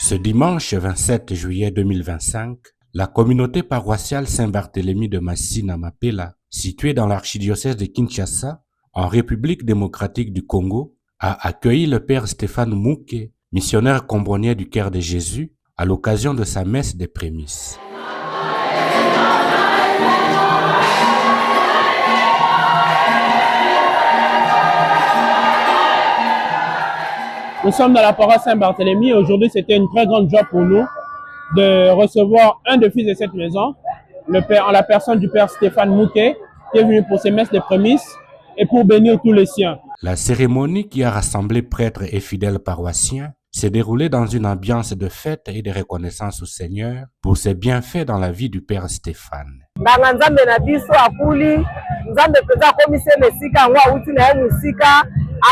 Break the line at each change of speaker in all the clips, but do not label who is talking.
Ce dimanche 27 juillet 2025, la communauté paroissiale Saint-Barthélemy de Masina-Mapela, située dans l'archidiocèse de Kinshasa, en République démocratique du Congo, a accueilli le père Stéphane Mouké, missionnaire combronien du Cœur de Jésus, à l'occasion de sa messe des prémices.
Nous sommes dans la paroisse Saint-Barthélemy. Aujourd'hui, c'était une très grande joie pour nous de recevoir un des fils de cette maison, en la personne du père Stéphane Mouké, qui est venu pour ses messes de prémices et pour bénir tous les siens.
La cérémonie qui a rassemblé prêtres et fidèles paroissiens s'est déroulée dans une ambiance de fête et de reconnaissance au Seigneur pour ses bienfaits dans la vie du père Stéphane.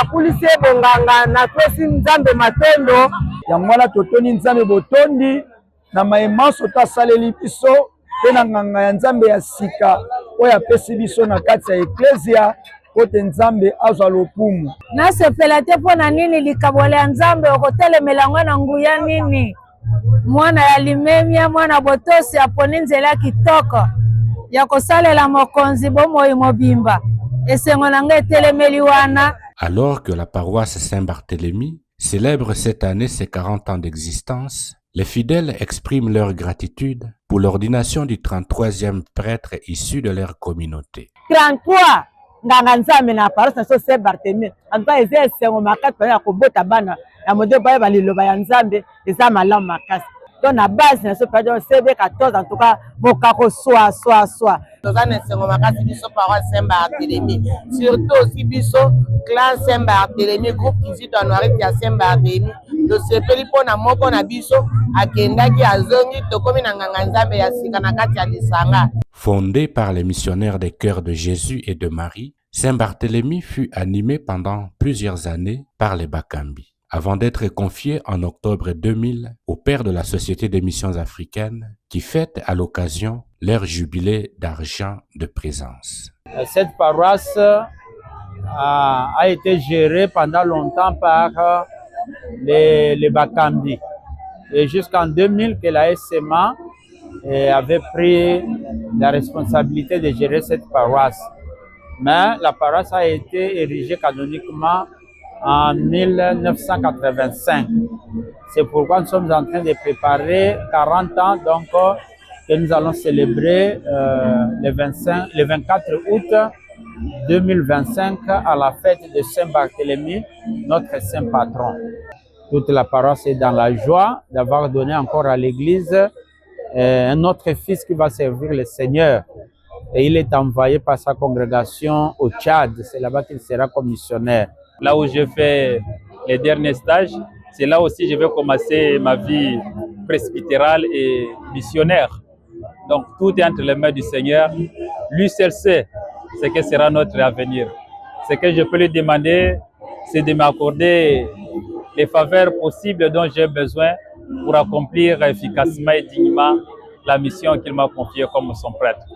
Akulise bonganga na twesi nzambe matendo
ya mwana totoni nzambe botondi na maemanso tasaleli biso pe na nganga ya nzambe ya sika oyo apesi biso na kati ya eklesia kote nzambe azwa lopumu.
Nasepela te mpona nini likabolo ya nzambe okotelemela mwana nguya nini mwana ya limemia mwana botosi aponi nzela kitoko ya kosalela mokonzi bomoi mobimba esengo na ngai etelemeli wana.
Alors que la paroisse Saint-Barthélemy célèbre cette année ses 40 ans d'existence, les fidèles expriment leur gratitude pour l'ordination du 33e prêtre issu de leur communauté.
33 nganga nzambe na paroisse na Saint-Barthélemy anga eze esengo makasi pa ya kobota bana ya modele ba baliloba ya nzambe eza malamu makasi. Donc na base na so pardon CB14 en tout cas bokako soit
tozana esengo makasi biso paroisse Saint-Barthélemy, surtout aussi biso clan Saint-Barthélemy, groupe Kizito Anuarite ya Saint-Barthélemy, tosepeli mpona moko na biso akendaki azongi tokomi na nganga nzambe ya sika na kati ya lisanga.
Fondé par les missionnaires des Cœurs de Jésus et de Marie, Saint-Barthélemy fut animé pendant plusieurs années par les Bakambi, avant d'être confié en octobre 2000 au père de la Société des missions africaines qui fête à l'occasion leur jubilé d'argent de présence.
Cette paroisse a été gérée pendant longtemps par les Bakambi. Et jusqu'en 2000 que la SMA avait pris la responsabilité de gérer cette paroisse. Mais la paroisse a été érigée canoniquement en 1985. C'est pourquoi nous sommes en train de préparer 40 ans donc, que nous allons célébrer le 24 août 2025 à la fête de Saint-Barthélemy, notre saint patron. Toute la paroisse est dans la joie d'avoir donné encore à l'Église un autre fils qui va servir le Seigneur. Et il est envoyé par sa congrégation au Tchad. C'est là-bas qu'il sera commissionnaire.
Là où je fais les derniers stages, c'est là aussi que je vais commencer ma vie presbytérale et missionnaire. Donc tout est entre les mains du Seigneur. Lui seul sait ce que sera notre avenir. Ce que je peux lui demander, c'est de m'accorder les faveurs possibles dont j'ai besoin pour accomplir efficacement et dignement la mission qu'il m'a confiée comme son prêtre.